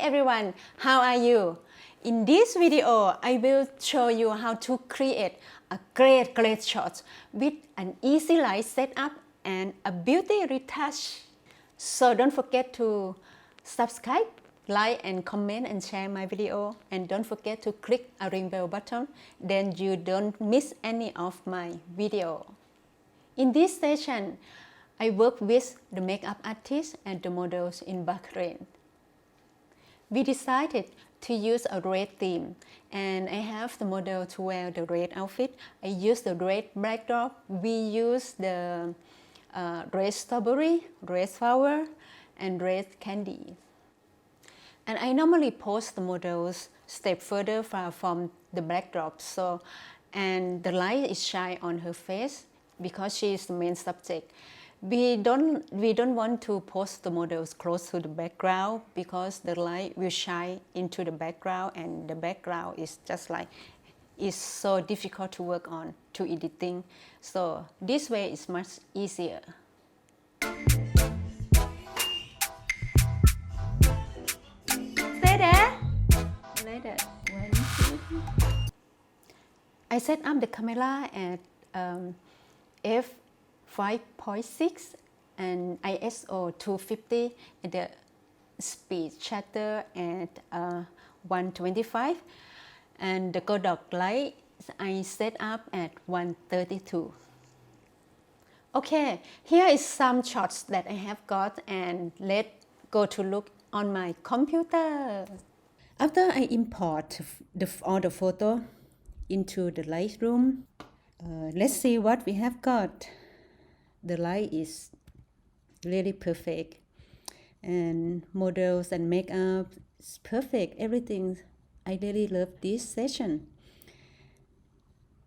everyone, how are you? In this video, I will show you how to create a great shot with an easy light setup and a beauty retouch. So don't forget to subscribe, like and comment and share my video, and don't forget to click a ring bell button, then you don't miss any of my video. In this session, I work with the makeup artist and the models in Bahrain. We decided to use a red theme, and I have the model to wear the red outfit. I use the red backdrop. We use the red strawberry, red flower, and red candy. And I normally pose the models step further from the backdrop, and the light is shine on her face because she is the main subject. We don't want to pose the models close to the background because the light will shine into the background, and the background is just like it's so difficult to work on to editing. So this way is much easier. Stay there. Like that. 1, 2. I set up the camera at f5.6 and ISO 250 and the speed shutter at 125, and the godox light I set up at 132. Okay, here is some shots that I have got, and let's go to look on my computer. After I import all the photo into the Lightroom, let's see what we have got. The light is really perfect, and models and makeup is perfect. Everything. I really love this session.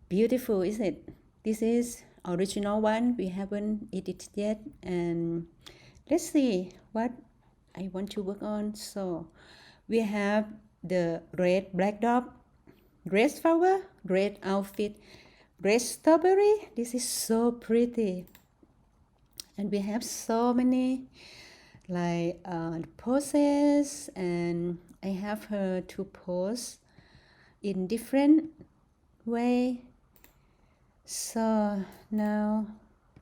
Beautiful, isn't it? This is original one. We haven't edited yet, and let's see what I want to work on. So we have the red backdrop, red flower, red outfit, red strawberry. This is so pretty. And we have so many like poses, and I have her to pose in different way. So now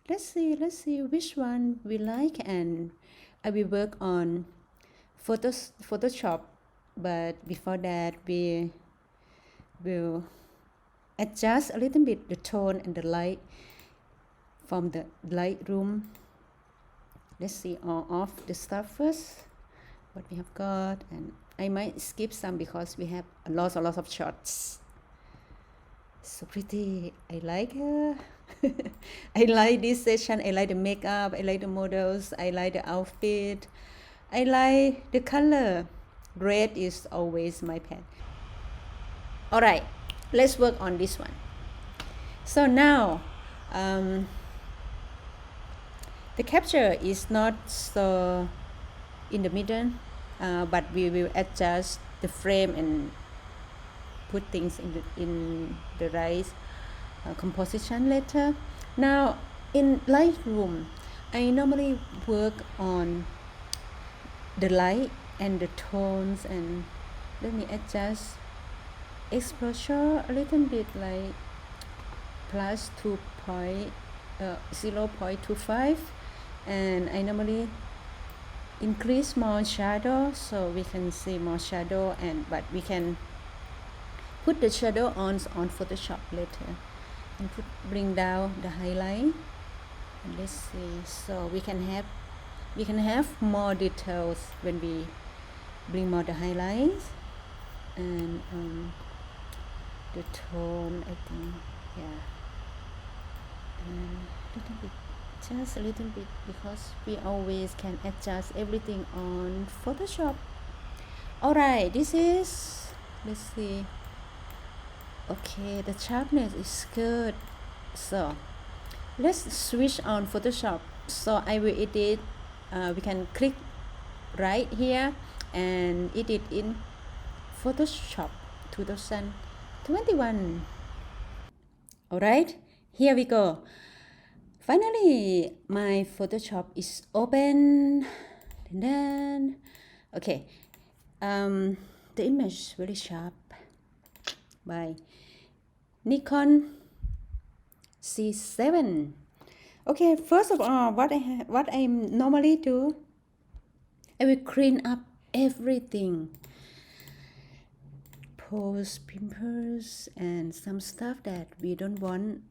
let's see which one we like, and I will work on Photoshop. But before that, we will adjust a little bit the tone and the light from the Lightroom. Let's see all of the stuff first, what we have got, and I might skip some because we have a lot of shots. So pretty. I like her. I like this session. I like the makeup. I like the models. I like the outfit. I like the color. Red is always my pen. All right, let's work on this one. So now the capture is not so in the middle, but we will adjust the frame and put things in the right composition later. Now in Lightroom, I normally work on the light and the tones, and let me adjust exposure a little bit, like plus 0.25, and I normally increase more shadow so we can see more shadow, but we can put the shadow on Photoshop later, and bring down the highlight, and let's see. So we can have more details when we bring more the highlights, and the tone, I think, yeah, and just a little bit, because we always can adjust everything on Photoshop. Alright, this is, let's see. Okay, the sharpness is good. So let's switch on Photoshop. So I will edit. We can click right here and edit in Photoshop 2021. Alright, here we go. Finally, my Photoshop is open. And then, okay, The image is very sharp by Nikon C7. Okay, first of all, what I normally do, I will clean up everything, post pimples and some stuff that we don't want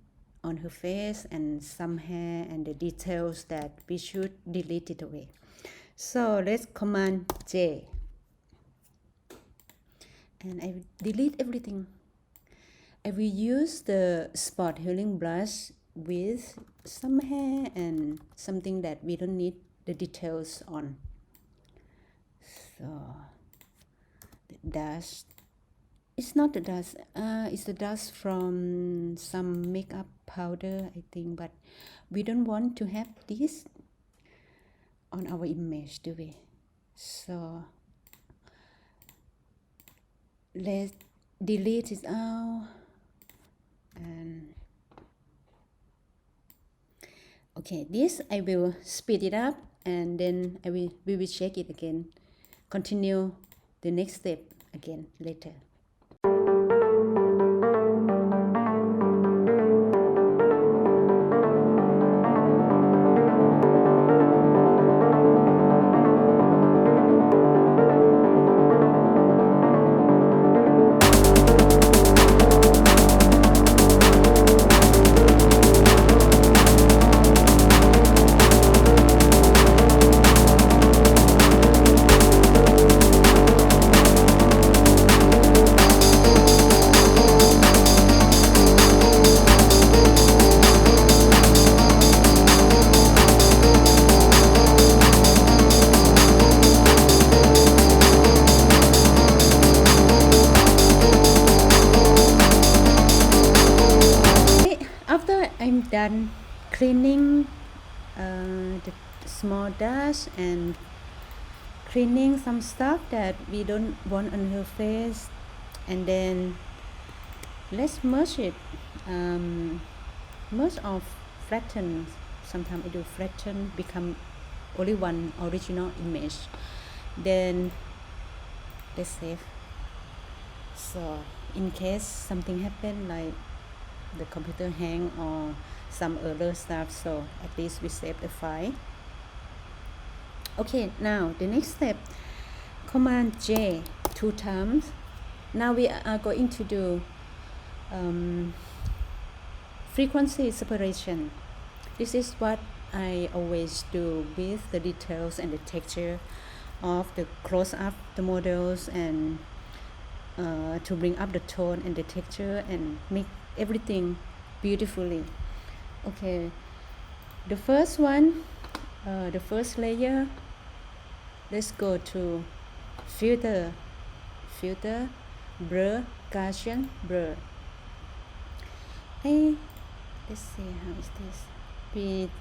on her face, and some hair and the details that we should delete it away. So let's Command J, and I will delete everything. I will use the spot healing brush with some hair and something that we don't need the details on. So the dust, it's not the dust, it's the dust from some makeup powder, I think, but we don't want to have this on our image, do we? So let's delete it out. And okay, this I will speed it up, and then we will check it again, continue the next step again later. After I'm done cleaning the small dust and cleaning some stuff that we don't want on her face, and then let's merge it, merge or flatten. Sometimes I do flatten, become only one original image, then let's save. So in case something happen, like the computer hang or some other stuff, so at least we save the file. Okay, now the next step, Command J 2 times. Now we are going to do frequency separation. This is what I always do with the details and the texture of the close-up the models, and to bring up the tone and the texture and make everything beautifully. Okay, the first one, the first layer, let's go to filter, blur, Gaussian blur. Hey, let's see how is this. We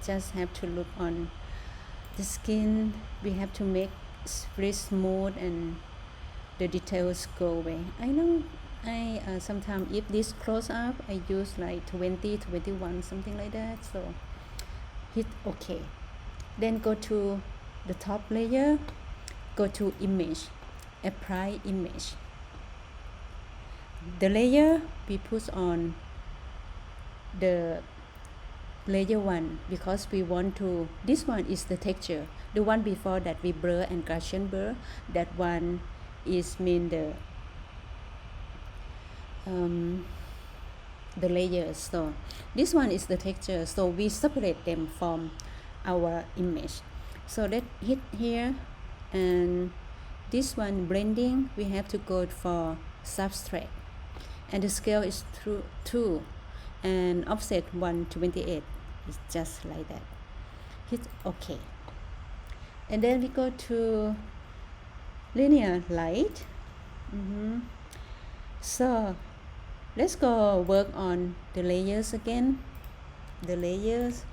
just have to look on the skin. We have to make very smooth and the details go away. I know I sometimes if this close up I use like 20, 21, something like that. So hit OK. Then go to the top layer, go to image, apply image. The layer we put on the layer 1 because we want to, this one is the texture. The one before that we blur and Gaussian blur, that one is mean the layers. So this one is the texture, so we separate them from our image. So let's hit here, and this one blending, we have to go for subtract, and the scale is 2 and offset 128. It's just like that. Hit OK, and then we go to linear light. So let's go work on the layers again, the layers.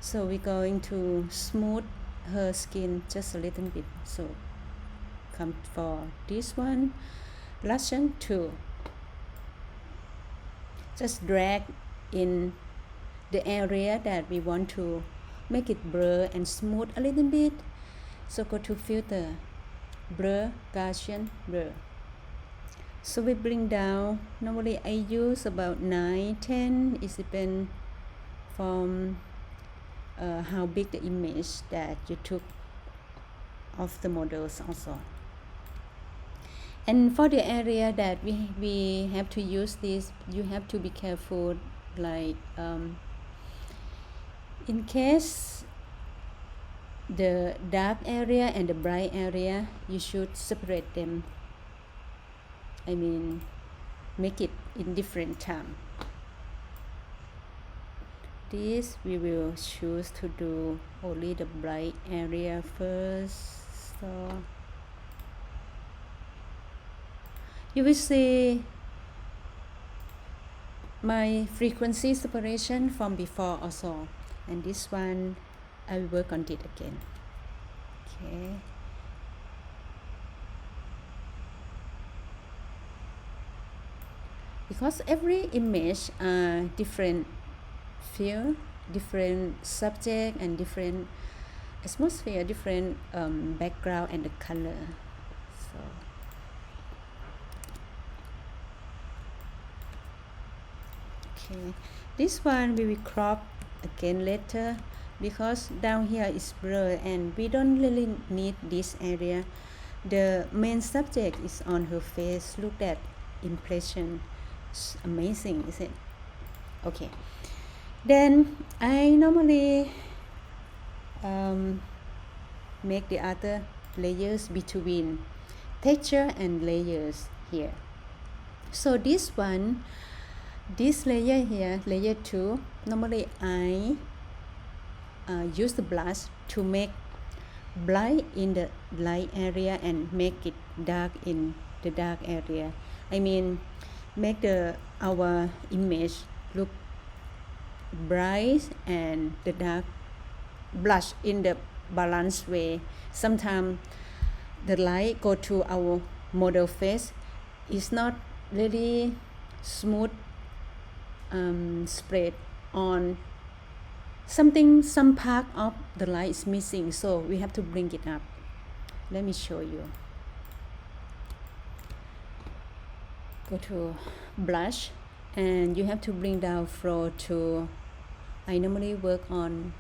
So we're going to smooth her skin just a little bit. So come for this one, Lesson 2. Just drag in the area that we want to make it blur and smooth a little bit. So go to filter, blur, Gaussian blur. So we bring down, normally I use about 9, 10, it depends from how big the image that you took of the models also. And for the area that we have to use this, you have to be careful, like in case the dark area and the bright area, you should separate them. I mean, make it in different time. This we will choose to do only the bright area first. So you will see my frequency separation from before also, and this one I will work on it again. Okay. Because every image are different field, different subject, and different atmosphere, different background and the color. So okay, this one we will crop again later, because down here is blur and we don't really need this area. The main subject is on her face. Look at impression. It's amazing, is it? Okay, then I normally make the other layers between texture and layers here. So this one, this layer here, layer 2, normally I use the blush to make bright in the light area and make it dark in the dark area. I mean, make our image look bright and the dark blush in the balanced way. Sometimes the light go to our model face, it's not really smooth spread on some part of the light is missing, so we have to bring it up. Let me show you. Go to blush and you have to bring down flow to, I normally work on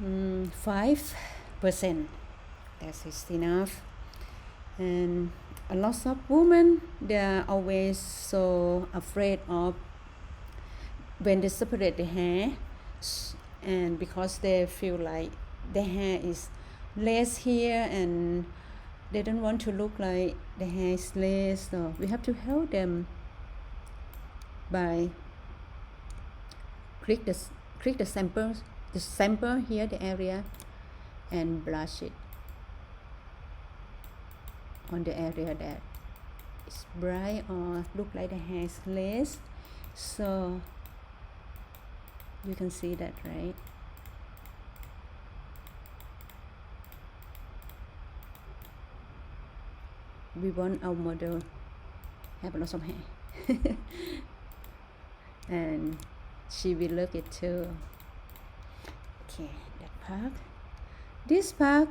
5%. That is enough. And a lot of women, they are always so afraid of when they separate the hair, and because they feel like the hair is less here and they don't want to look like the hair is less, so we have to help them by click the sample here, the area, and brush it on the area that is bright or look like the hair is less. So you can see that, right? We want our model have a lot of hair and she will look it too. Okay, that part. This part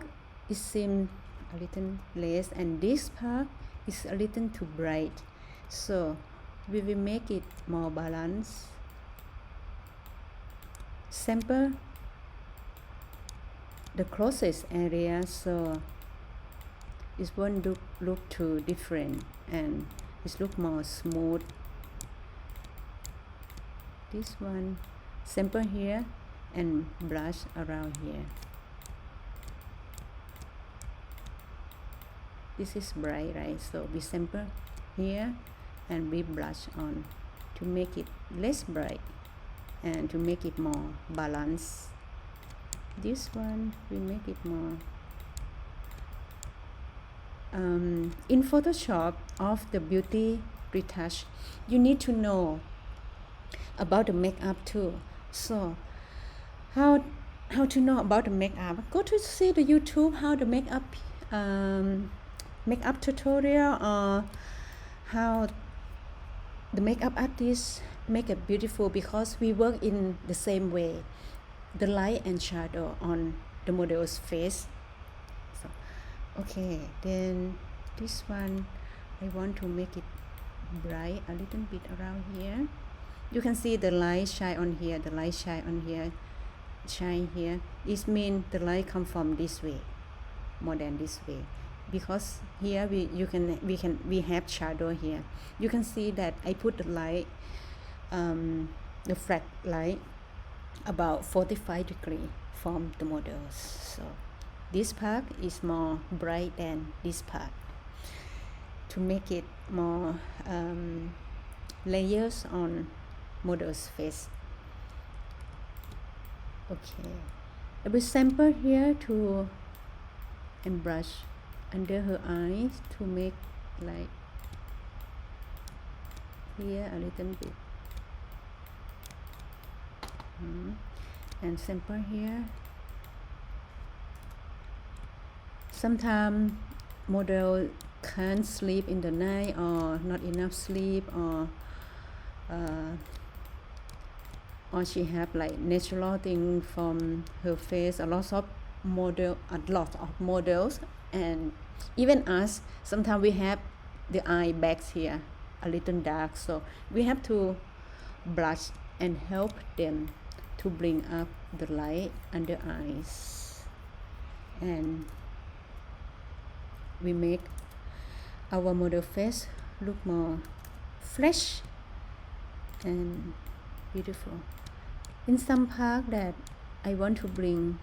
is seem a little less, and this part is a little too bright, so we will make it more balanced. Sample the closest area so it won't look too different and it look more smooth. This one, sample here and brush around here. This is bright, right? So we sample here and we brush on to make it less bright and to make it more balanced. This one we make it more in Photoshop of the beauty retouch, you need to know about the makeup too. So how to know about the makeup? Go to see the YouTube how the makeup tutorial, or how the makeup artist make it beautiful, because we work in the same way, the light and shadow on the model's face. So Okay, then this one I want to make it bright a little bit around here. You can see the light shine on here, the light shine on here, shine here. It means the light come from this way more than this way, because here we have shadow here. You can see that I put the light, the flat light about 45 degrees from the models. So this part is more bright than this part to make it more layers on model's face. Okay, I will sample here to and brush under her eyes to make like here a little bit, and sample here. Sometimes model can't sleep in the night or not enough sleep, or she have like natural thing from her face. A lot of models, and even us, sometimes we have the eye bags here a little dark, so we have to brush and help them to bring up the light under eyes, and we make our model face look more fresh and beautiful. In some part that I want to bring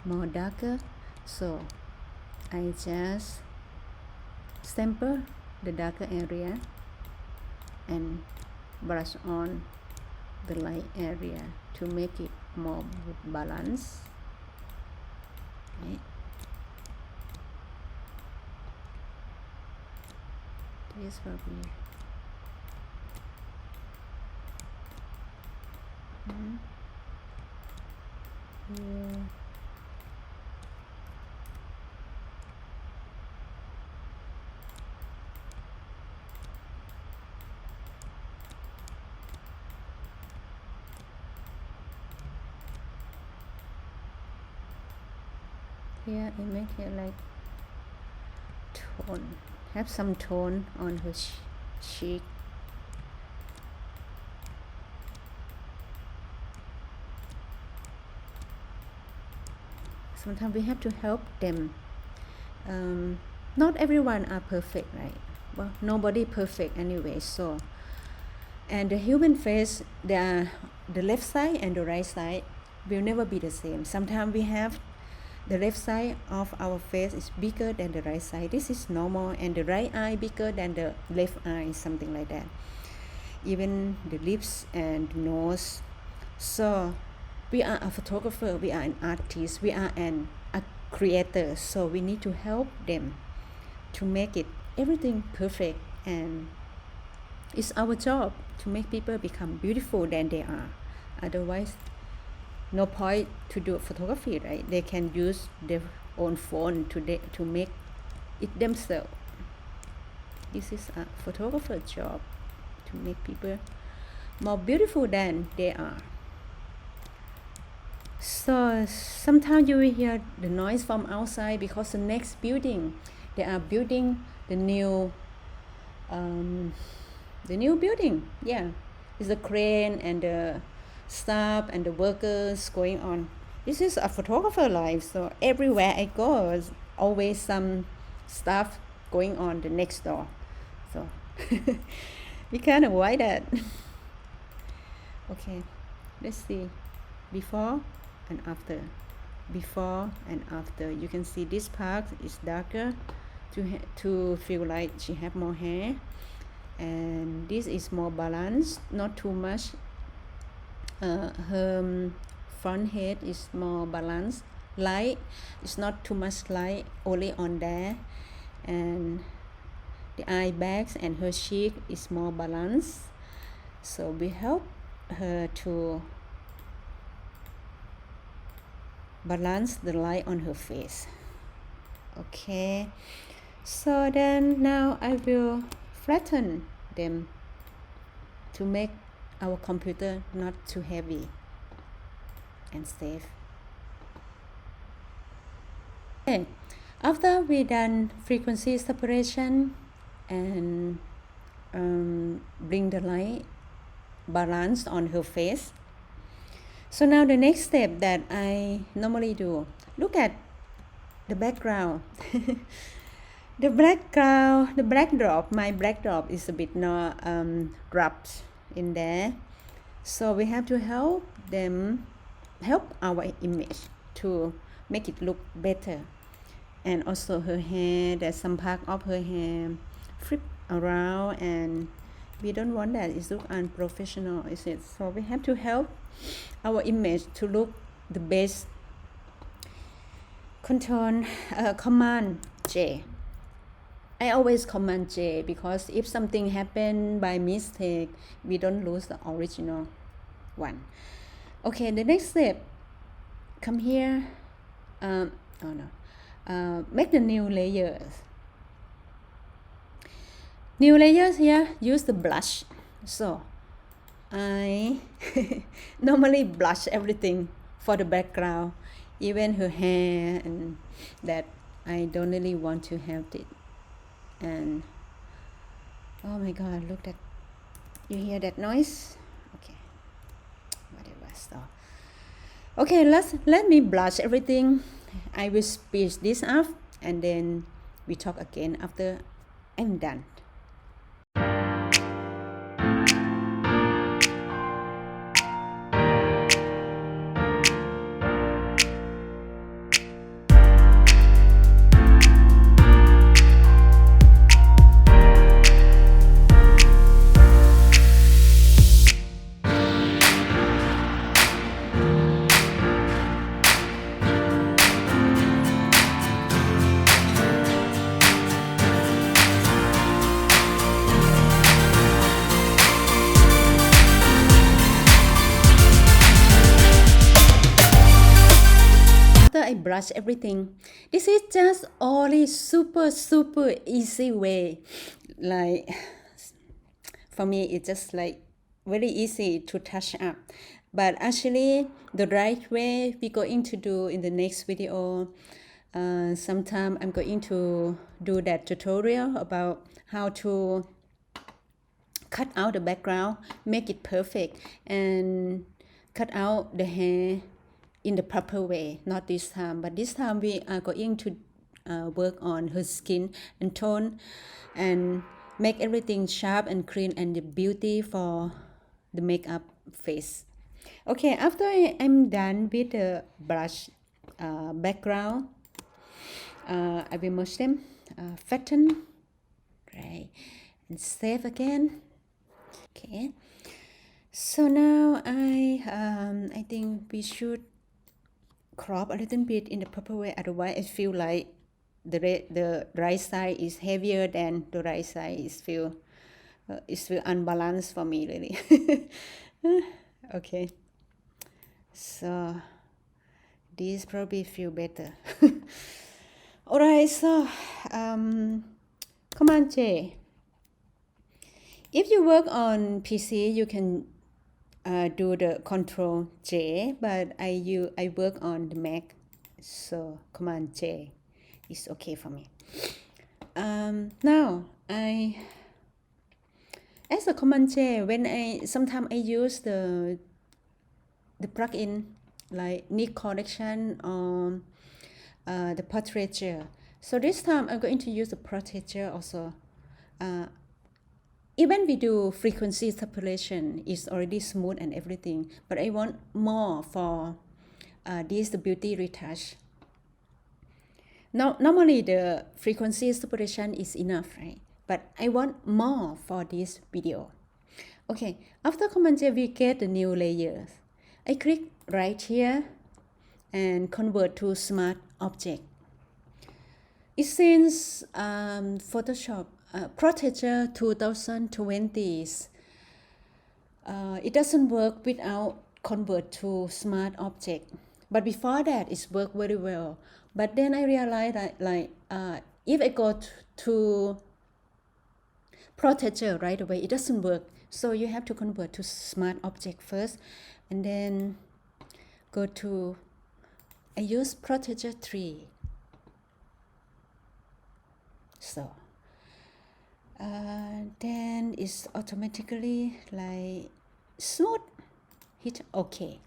more darker, so I just sample the darker area and brush on the light area to make it more balanced, right? This will be here. Here I make it like tone, have some tone on her cheek. Sometimes we have to help them. Not everyone are perfect, right? Well, nobody perfect anyway. So, and the human face, the left side and the right side will never be the same. Sometimes we have the left side of our face is bigger than the right side. This is normal, and the right eye bigger than the left eye, something like that. Even the lips and the nose. So we are a photographer, we are an artist, we are a creator, so we need to help them to make it everything perfect, and it's our job to make people become beautiful than they are. Otherwise, no point to do photography, right? They can use their own phone to make it themselves. This is a photographer job, to make people more beautiful than they are. So sometimes you will hear the noise from outside because the next building, they are building the new building. Yeah, it's the crane and the staff and the workers going on. This is a photographer life, so everywhere I go, there's always some stuff going on the next door. So we can't avoid that. Okay, let's see before and after. Before and after, you can see this part is darker to feel like she have more hair, and this is more balanced, not too much. Her front head is more balanced, light, it's not too much light, only on there, and the eye bags and her cheek is more balanced, so we help her to balance the light on her face. Okay, so then now I will flatten them to make our computer not too heavy and safe. Okay, After we done frequency separation and bring the light balance on her face. So now the next step that I normally do, look at the background. The backdrop, my backdrop is a bit not dropped in there. So we have to help our image to make it look better. And also her hair, there's some part of her hair flip around, and we don't want that. It look unprofessional, is it? So we have to help our image to look the best. Command J. I always command J because if something happen by mistake, we don't lose the original one. Okay, the next step, come here. Make the new layers. New layers here, use the blush. So I normally blush everything for the background, even her hair, and that I don't really want to have it. And oh my god, look at, you hear that noise? Okay, whatever. So okay, let me blush everything. I will speed this up and then we talk again after I'm done. I brush everything. This is just only super easy way. Like for me, it's just like very easy to touch up. But actually, the right way we're going to do in the next video. Sometime I'm going to do that tutorial about how to cut out the background, make it perfect, and cut out the hair in the proper way. Not this time, but this time we are going to work on her skin and tone and make everything sharp and clean and the beauty for the makeup face. Okay, after I'm done with the brush background, I will merge them, fatten, right, and save again. Okay, so now I think we should crop a little bit in the proper way, otherwise I feel like the right side is heavier than the right side. Is feel unbalanced for me really. Okay, so this probably feel better. All right, so Command J. If you work on PC, you can do the Control J, but I work on the Mac, so Command J is okay for me. Now as a Command J, when sometimes I use the plugin like Nick Collection or the portraiture. So this time I'm going to use the portraiture also. Even we do frequency separation, it's already smooth and everything, but I want more for this the beauty retouch. Now, normally the frequency separation is enough, right? But I want more for this video. Okay, after Command J, we get the new layers. I click right here and convert to smart object. It says Photoshop Protector 2020. It doesn't work without convert to smart object. But before that, it's worked very well. But then I realized that if I go to Protector right away, it doesn't work. So you have to convert to smart object first, and then go to, I use Protector 3. so. Then it's automatically like smooth. Hit OK.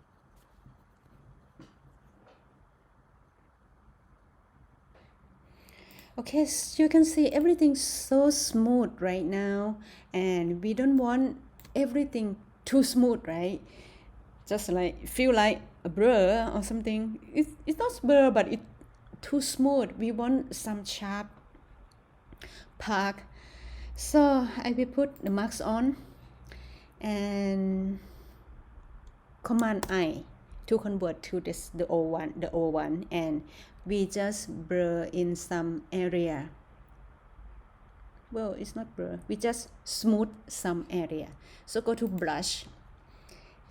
Okay, so you can see everything's so smooth right now, and we don't want everything too smooth, right? Just like feel like a blur or something. It's not blur, but it's too smooth. We want some sharp part. So I will put the marks on and Command I to convert to this the old one, and we just blur in some area. Well, it's not blur, we just smooth some area. So go to brush,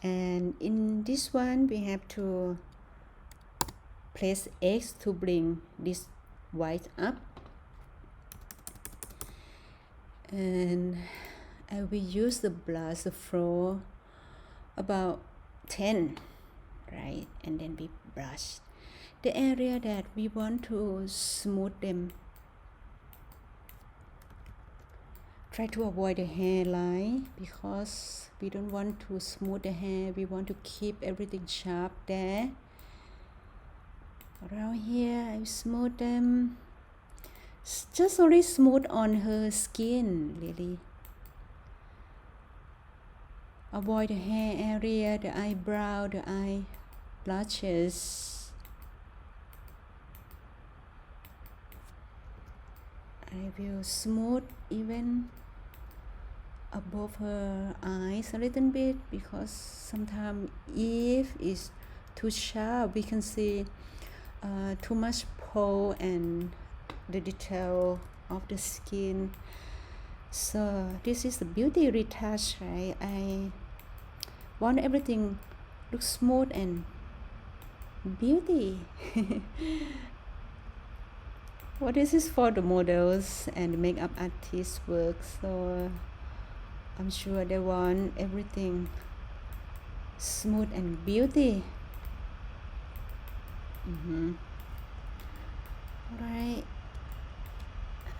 and in this one we have to press X to bring this white up, and I will use the brush flow about 10, right? And then we brush the area that we want to smooth them. Try to avoid the hairline because we don't want to smooth the hair. We want to keep everything sharp there. Around here, I smooth them. Just only smooth on her skin, really. Avoid the hair area, the eyebrow, the eye blushes. I will smooth even above her eyes a little bit, because sometimes if it's too sharp, we can see too much pore and the detail of the skin. So this is the beauty retouch, right? I want everything look smooth and beauty. Well, this is for the models and makeup artists work, so I'm sure they want everything smooth and beauty. Alright,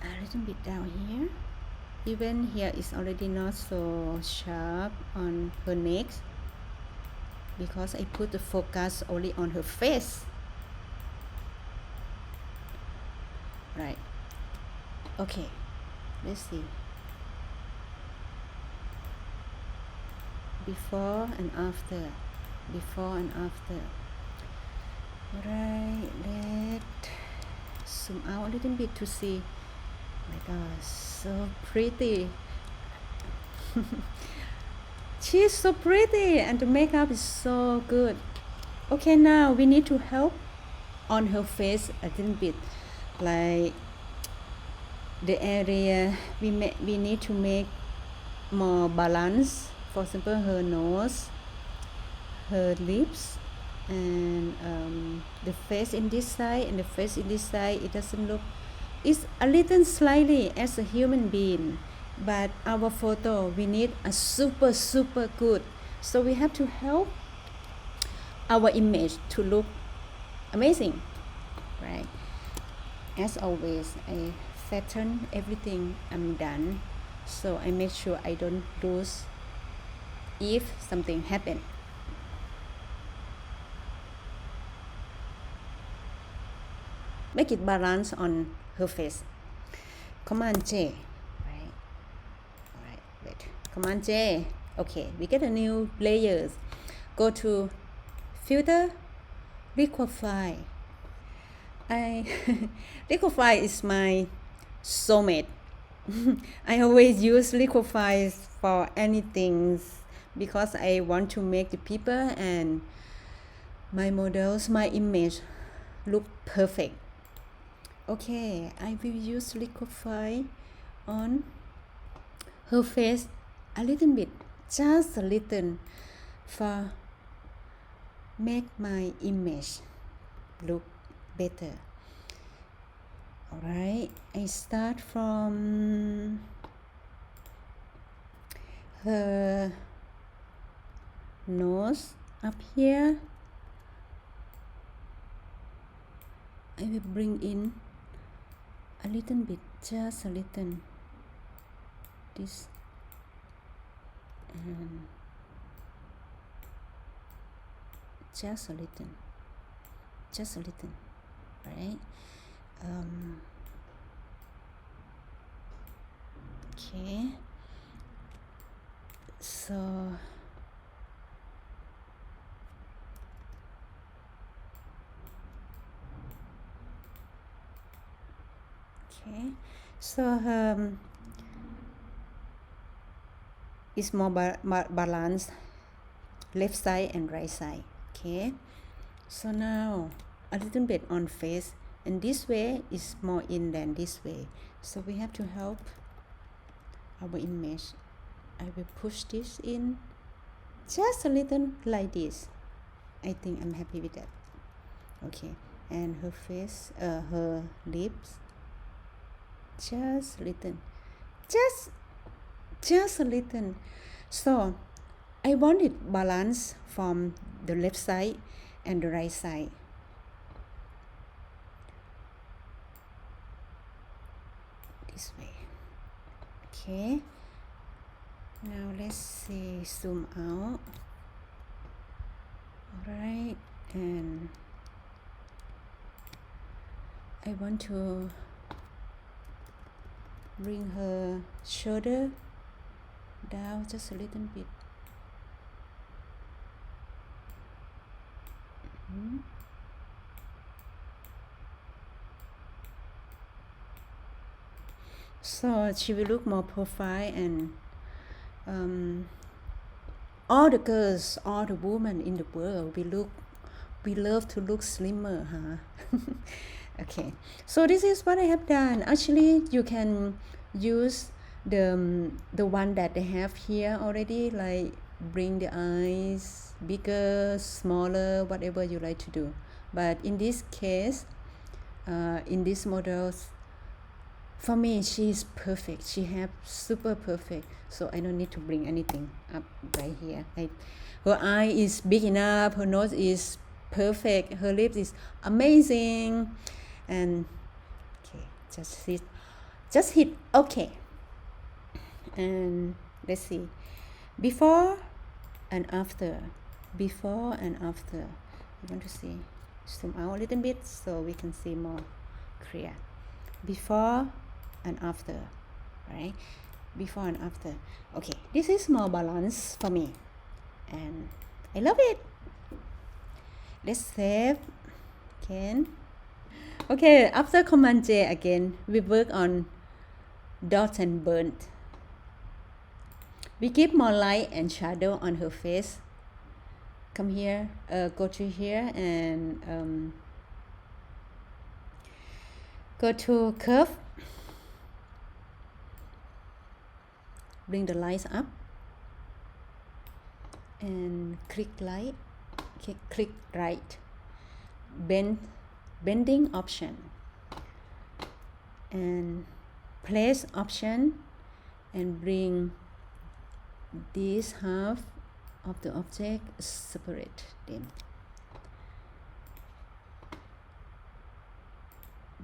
a little bit down here. Even here is already not so sharp on her neck, because I put the focus only on her face. Right. Okay, let's see. Before and after. Before and after. Alright, let's zoom out a little bit to see. Oh my gosh, so pretty. She's so pretty, and the makeup is so good. Okay, now we need to help on her face a little bit, like the area we need to make more balance. For example, her nose, her lips, and the face in this side and the face in this side. It doesn't look, it's a little slightly as a human being, but our photo we need a super good, so we have to help our image to look amazing, right? As always, I flatten everything I'm done, so I make sure I don't lose if something happen. Make it balance on her face. Command J, right? Alright, wait. Command J. Okay, we get a new layers. Go to filter, liquify. Liquify is my soulmate. I always use liquify for anything, because I want to make the people and my models, my image look perfect. Okay, I will use liquify on her face a little bit, just a little, for make my image look better. Alright, I start from her nose up here. I will bring in a little bit, just a little, this, and just a little, right? Okay, so okay, so it's more balanced, left side and right side. Okay, so now a little bit on face, and this way is more in than this way, so we have to help our image. I will push this in just a little like this. I think I'm happy with that. Okay, and her face, her lips, just a little, just a little. So I want it balanced from the left side and the right side. This way. Okay, now let's see, zoom out. Alright, and I want to bring her shoulder down just a little bit. So she will look more profile, and all the girls, all the women in the world, we love to look slimmer, huh? Okay, so this is what I have done. Actually, you can use the one that they have here already, like bring the eyes bigger, smaller, whatever you like to do. But in this case, in this model, for me, she is perfect. She have super perfect, so I don't need to bring anything up right here. Her eye is big enough, her nose is perfect, her lips is amazing, and okay, just hit okay. And let's see, before and after. You want to see, zoom out a little bit so we can see more clear. Before and after, right? Before and after. Okay, this is more balanced for me, and I love it. Let's save again. Okay, after Command J again, we work on dot and burnt. We give more light and shadow on her face. Come here, go to here, and go to curve. Bring the lights up, and click light. Okay, click right. Bending option, and place option, and bring this half of the object, separate them.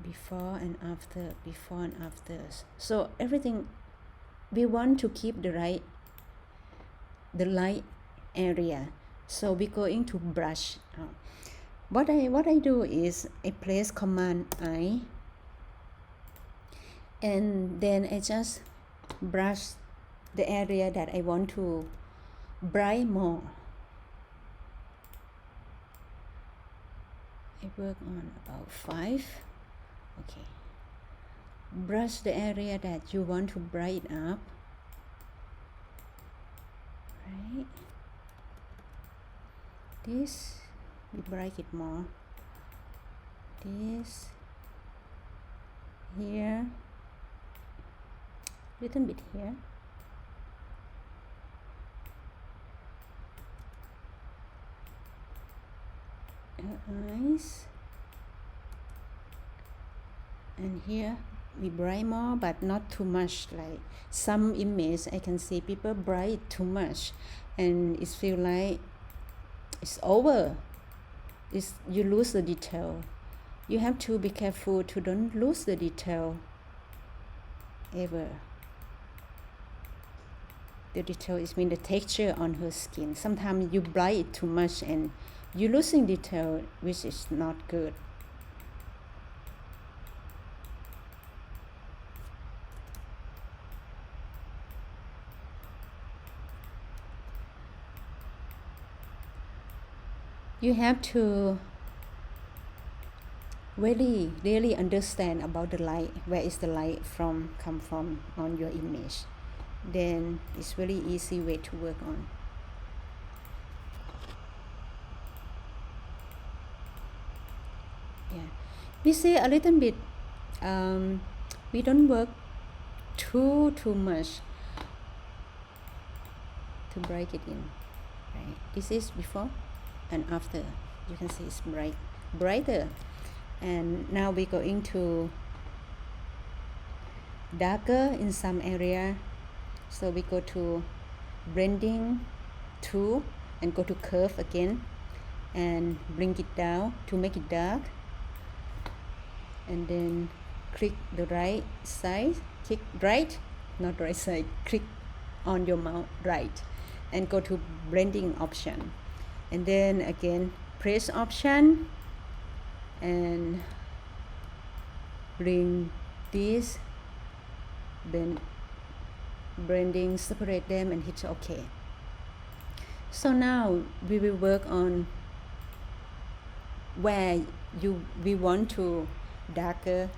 Before and after. So everything, we want to keep the light area, so we're going to brush out. What I do is I place Command I, and then I just brush the area that I want to bright more. I work on about 5. Okay, brush the area that you want to brighten up, right? This, we brighten it more. This here, little bit here. Eyes, and here we bright more, but not too much. Like some image I can see people bright too much, and it feel like it's over. You lose the detail. you have to be careful to don't lose the detail ever. The detail is mean the texture on her skin. Sometimes you bright it too much and you're losing detail, which is not good. You have to really understand about the light, where is the light come from on your image. Then it's really easy way to work on. Yeah, we say a little bit. We don't work too much to break it in. Right. This is before and after. You can see it's brighter. And now we go into darker in some area. So we go to blending tool and go to curve again and bring it down to make it dark. And then click the right side, click right, not right side, click on your mouse right and go to blending option. And then again press option and bring this, then blending, separate them and hit OK. So now we will work on where we want to darker.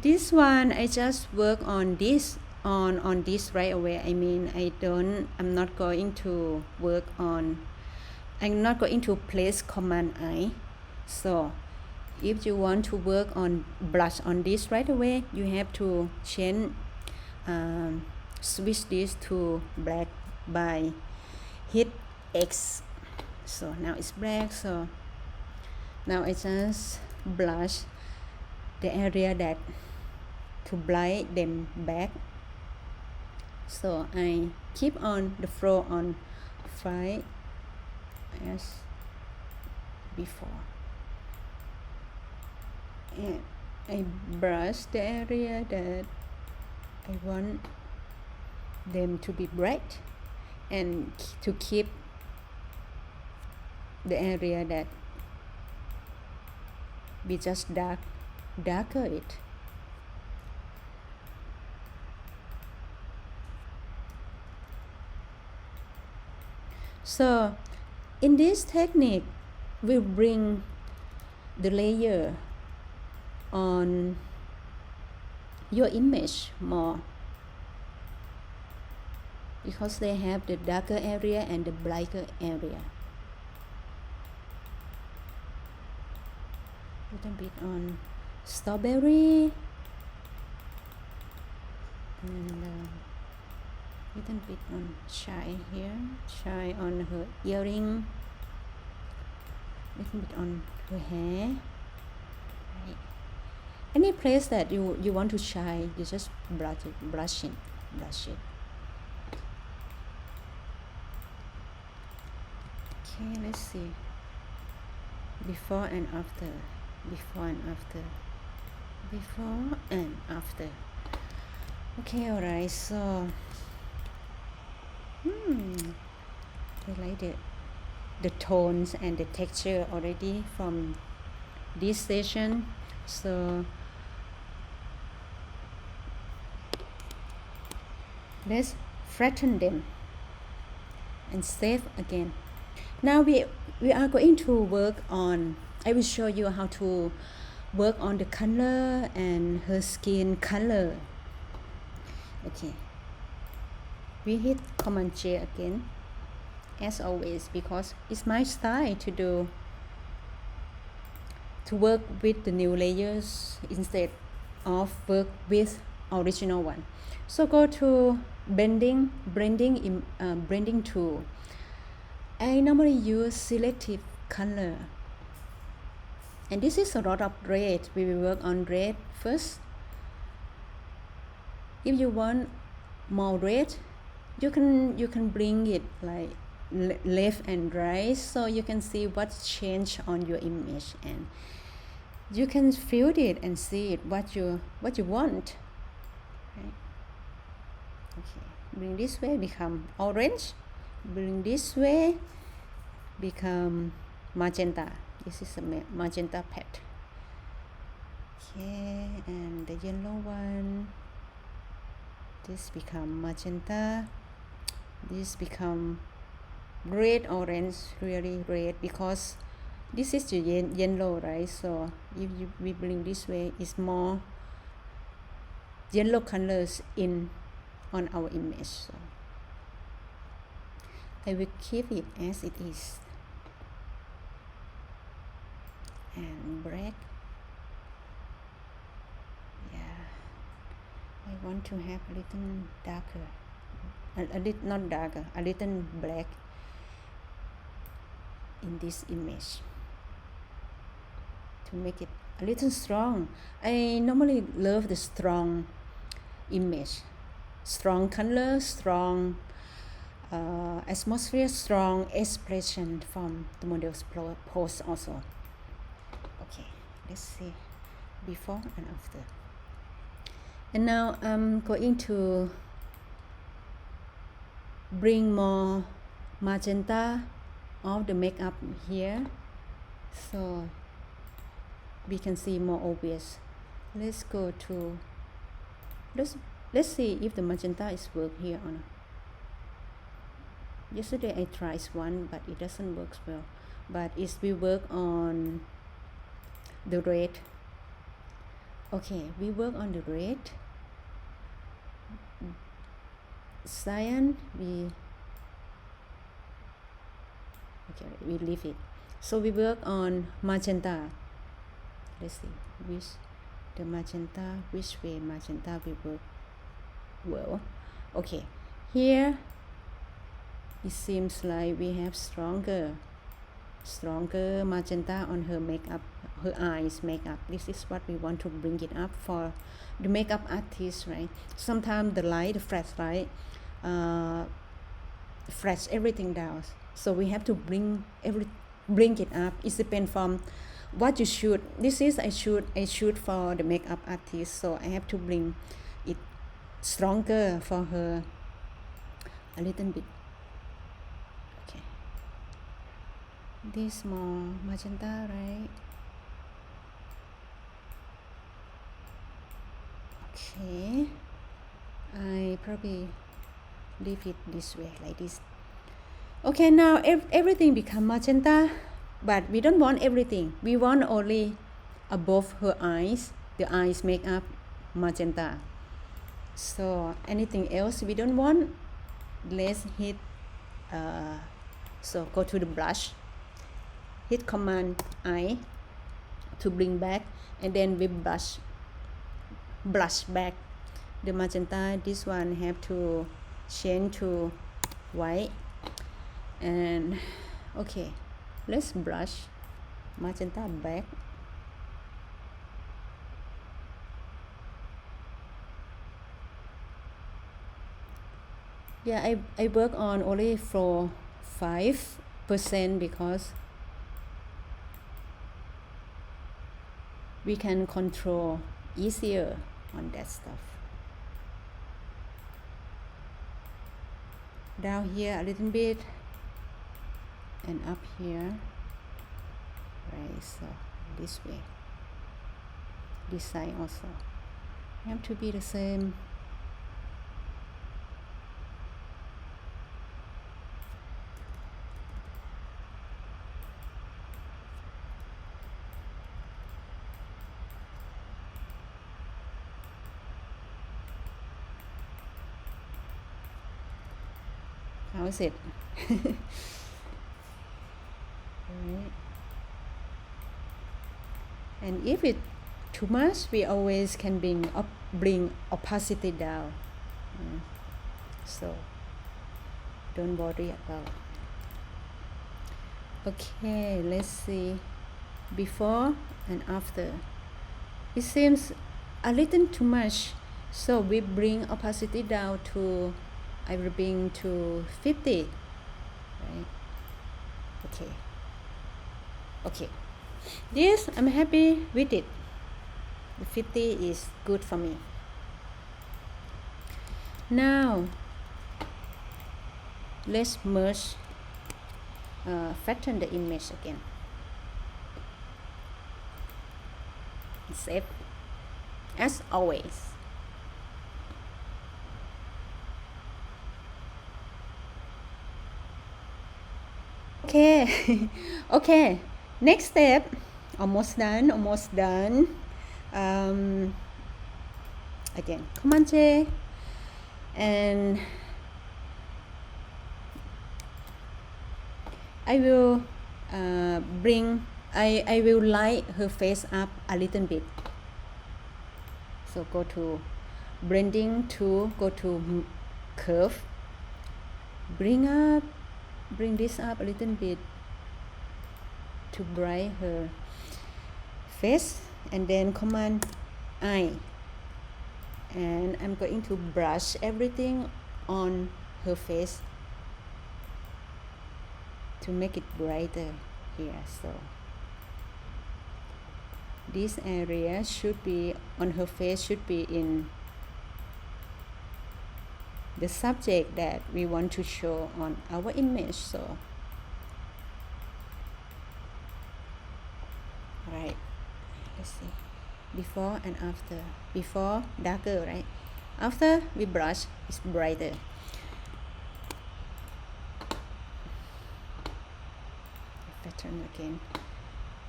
This one I just work on this on this right away. I mean I'm not going to work on, I'm not going to place command I. So if you want to work on blush on this right away, you have to change switch this to black by hit X. So now it's black. So now I just blush the area that to blind them back. So I keep on the flow on 5 as before, and I brush the area that I want them to be bright and to keep the area that we just darker it. So in this technique we bring the layer on your image more, because they have the darker area and the brighter area. Little bit on strawberry and little bit on shy here, shy on her earring, little bit on her hair. Right. Any place that you want to shine, you just brush it. Okay, let's see. Before and after. Okay, alright, so I like the tones and the texture already from this session. So let's flatten them and save again. Now we are going to work on, I will show you how to work on the color and her skin color. Okay, we hit Command J again as always, because it's my style to work with the new layers instead of work with original one. So go to blending tool. I normally use selective color, and this is a lot of red. We will work on red first. If you want more red, you can bring it like left and right, so you can see what's changed on your image. And you can feel it and see it what you want, right? Okay, bring this way, become orange. Bring this way, become magenta. This is a magenta pet. Okay, and the yellow one, this become magenta. This become red, orange, really red, because this is the yellow, right? So if we bring this way, it's more yellow colors in on our image. So I will keep it as it is, and black. Yeah, I want to have a little darker, a little not darker, a little black in this image to make it a little strong. I normally love the strong image, strong color, strong atmosphere, strong expression from the model's pose also. Okay, let's see before and after. And now I'm going to bring more magenta of the makeup here, so we can see more obvious. Let's go to, let's see if the magenta is work here or not. Yesterday I tried one, but it doesn't work well. But it will work on the red. Okay, we work on the red. Cyan, we leave it. So we work on magenta. Let's see which the magenta, which way magenta will work well. Okay, here it seems like we have stronger magenta on her makeup, her eyes makeup. This is what we want to bring it up for the makeup artist, right? Sometimes the light, the flashlight, flash everything down. So we have to bring it up. It depends from what you shoot. This is I shoot for the makeup artist, so I have to bring it stronger for her a little bit. Okay, this more magenta, right? Okay, I probably leave it this way, like this. Okay, now everything become magenta, but we don't want everything. We want only above her eyes, the eyes makeup magenta. So anything else we don't want, let's hit, so go to the brush, hit Command I to bring back, and then we brush back the magenta. This one have to change to white. And okay, let's brush magenta back. Yeah, I work on only for 5% because we can control easier on that stuff. Down here a little bit, and up here, right? So this way, this side also have to be the same. How is it? Right. And if it too much, we always can bring opacity down. So don't worry about. Okay, let's see before and after. It seems a little too much, so we bring opacity down to, I will bring to 50, right? Okay. This I'm happy with it. The 50 is good for me. Now let's merge, flatten the image again. Save as always. Okay. Okay, next step, almost done, again Command J, and I will I will light her face up a little bit. So go to blending tool, go to curve, bring this up a little bit to brighten her face, and then Command I, and I'm going to brush everything on her face to make it brighter here. So this area should be on her face, should be in the subject that we want to show on our image. So right, let's see, before and after. Before darker, right? After we brush, it's brighter. Pattern again,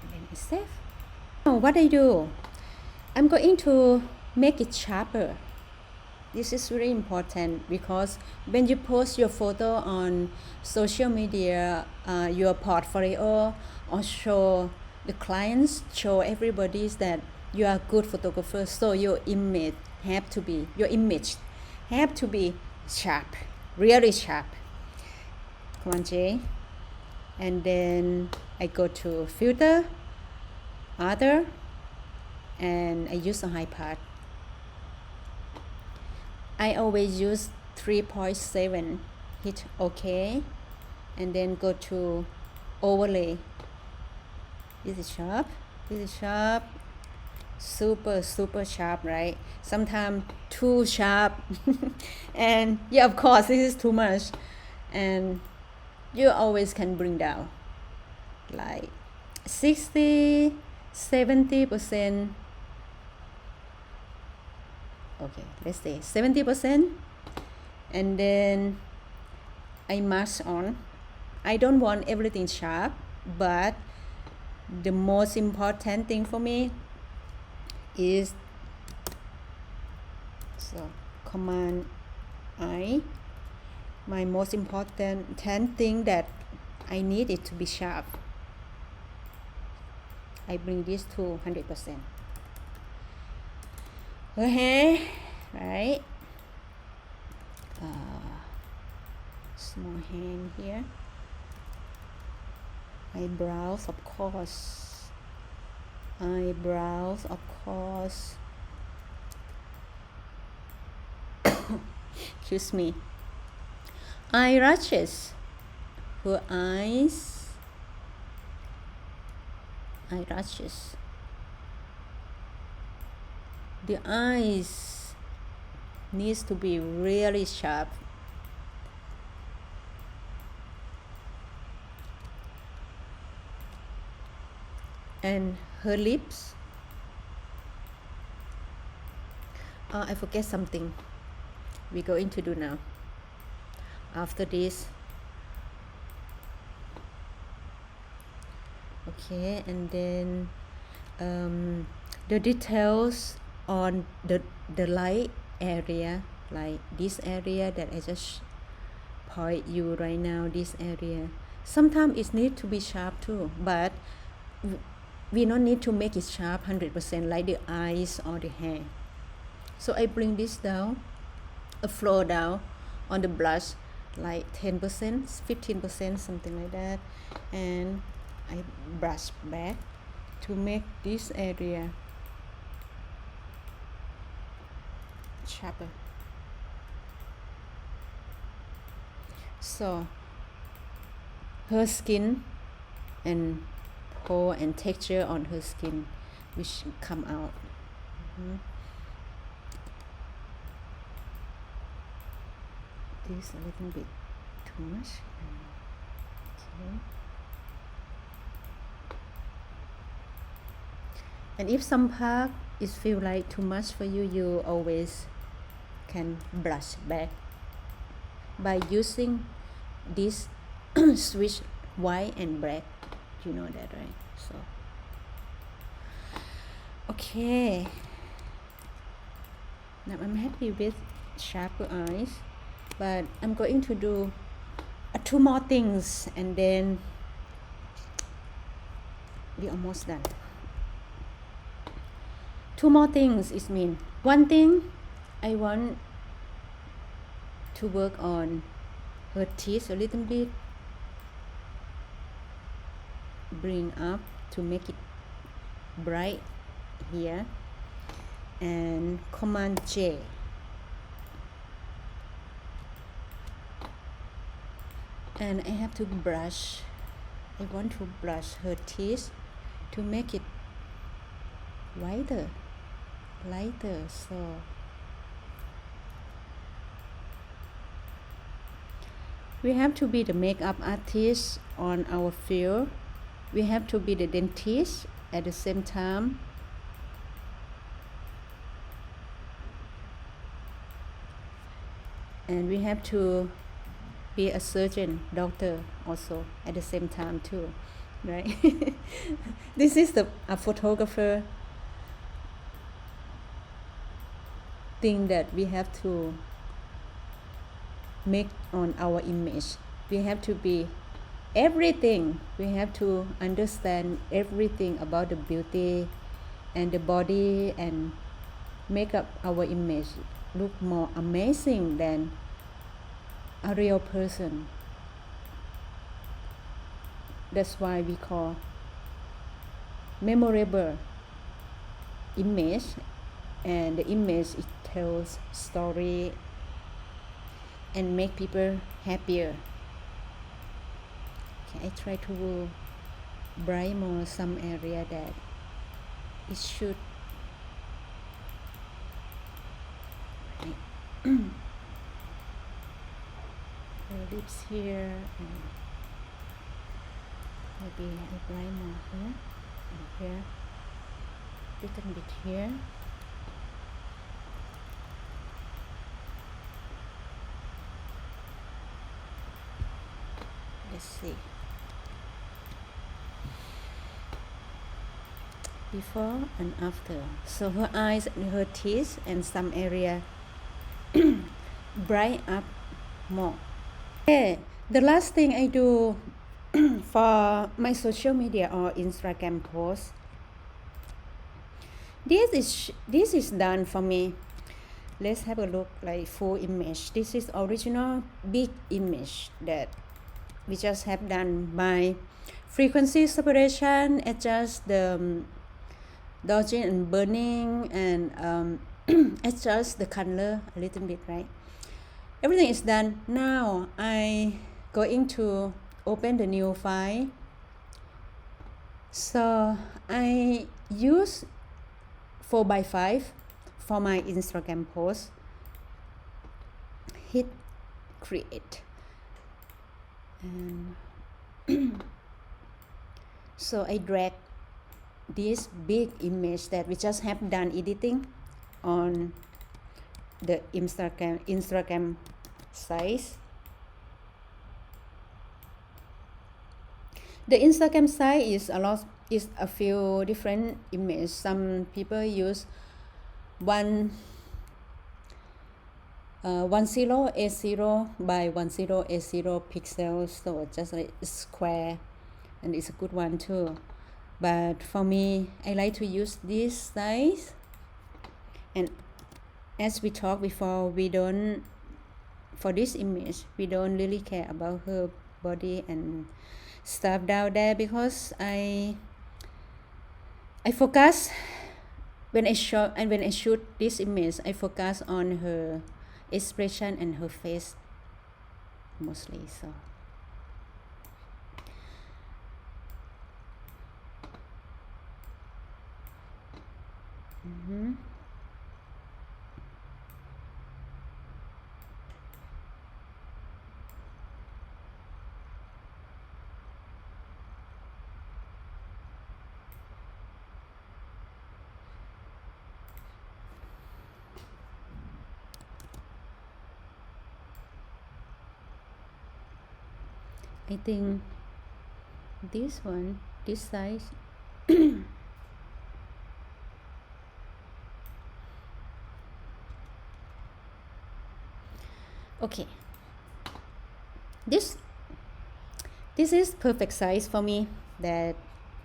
and then it's safe. Now what I do, I'm going to make it sharper. This is very important because when you post your photo on social media, your portfolio, or show the clients, show everybody that you are a good photographer, so your image have to be sharp, really sharp. Command J, and then I go to filter, other, and I use a high part. I always use 3.7, hit OK, and then go to overlay. This is sharp, super sharp, right? Sometimes too sharp and yeah, of course this is too much, and you always can bring down like 60-70%. Okay, let's say 70%, and then I mask on. I don't want everything sharp, but the most important thing for me is, so Command I, my most important thing that I need it to be sharp. I bring this to 100%. Okay, right? Small hand here. Eyebrows, of course. Excuse me. Eyelashes. Her eyes. Eyelashes. The eyes needs to be really sharp. And her lips. I forget something we're going to do now. After this, okay, and then the details on the light area, like this area that I just point you right now, this area. Sometimes it needs to be sharp too, but we don't need to make it sharp 100% like the eyes or the hair. So I bring this down, a flow down on the blush, like 10%, 15%, something like that, and I brush back to make this area sharper. So her skin and pore and texture on her skin which come out. This a little bit too much. Okay. And if some part is feel like too much for you, you always can brush back by using this switch white and black. You know that, right? So okay, now I'm happy with sharper eyes, but I'm going to do two more things and then we're almost done. Two more things is mean one thing I want to work on her teeth a little bit, bring up to make it bright here, and Command J. And I have to brush, I want to brush her teeth to make it wider, lighter. So we have to be the makeup artist on our field. We have to be the dentist at the same time. And we have to be a surgeon, doctor also at the same time too, right? This is a photographer thing that we have to make on our image. We have to be everything. We have to understand everything about the beauty and the body and make up our image look more amazing than a real person. That's why we call memorable image, and the image it tells story and make people happier. Okay, I try to bright more some area that it should her lips here, and maybe I bright more here and here, little bit here. Let's see. Before and after. So her eyes and her teeth and some area bright up more. Okay, the last thing I do for my social media or Instagram post, this is done for me. Let's have a look like full image. This is original big image that we just have done by frequency separation, adjust the dodging and burning, and adjust the color a little bit, right? Everything is done. Now I going to open the new file. So I use 4x5 for my Instagram post. Hit create, and so I drag this big image that we just have done editing on the Instagram size. The Instagram size is a few different images. Some people use 1080 by 1080 pixels, so just like square, and it's a good one too. But for me, I like to use this size. And as we talked before, we don't, for this image, we don't really care about her body and stuff down there, because I focus when I shoot this image, I focus on her expression and her face mostly. So I think this one, this size. Okay, this is perfect size for me. That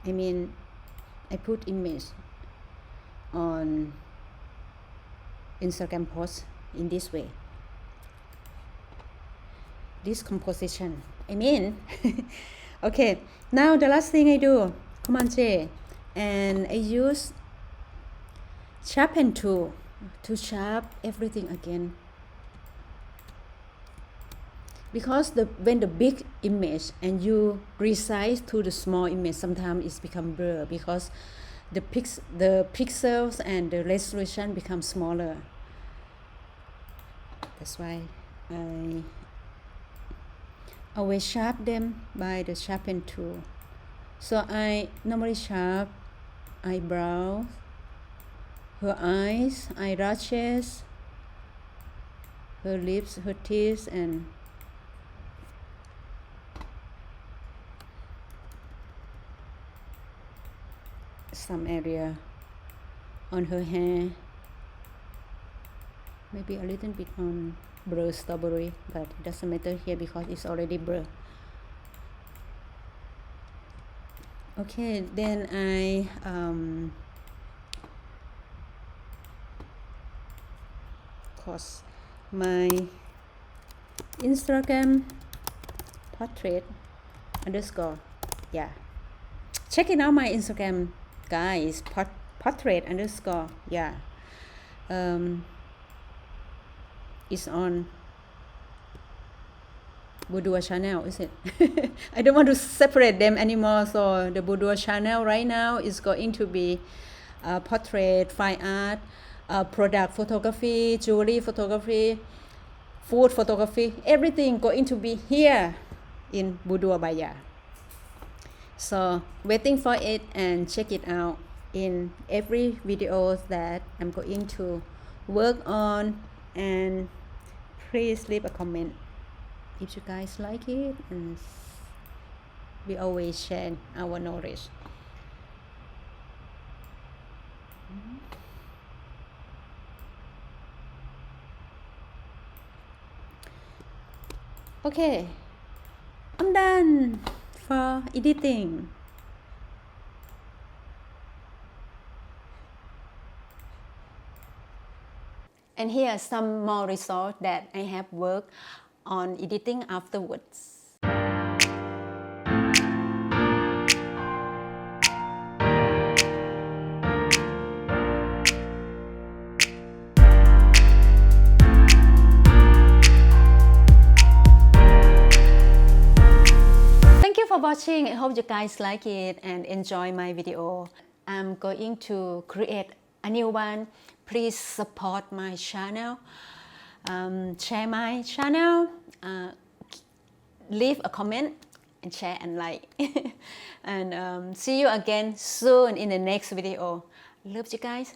I mean, I put image on Instagram post in this way. This composition, I mean. Okay, now the last thing I do, Command J, and I use sharpen tool to sharp everything again. Because when the big image and you resize to the small image, sometimes it's become blur because the pixels and the resolution become smaller. That's why I always sharp them by the sharpen tool. So I normally sharp eyebrows, her eyes, eyelashes, her lips, her teeth, and some area on her hair, maybe a little bit on blur strawberry, but it doesn't matter here because it's already blur. Okay, then I cause my Instagram portrait underscore, yeah, check it out, my Instagram, guys, portrait underscore, yeah, it's on Boudoir channel, is it? I don't want to separate them anymore, so the Boudoir channel right now is going to be portrait, fine art, product photography, jewelry photography, food photography, everything going to be here in Boudoir Baya. So waiting for it and check it out in every video that I'm going to work on, and please leave a comment if you guys like it, and we always share our knowledge. Okay, I'm done for editing. And here are some more results that I have worked on editing afterwards. Thank you for watching. I hope you guys like it and enjoy my video. I'm going to create a new one. Please support my channel, share my channel, leave a comment, and share and like. And see you again soon in the next video. Love you guys.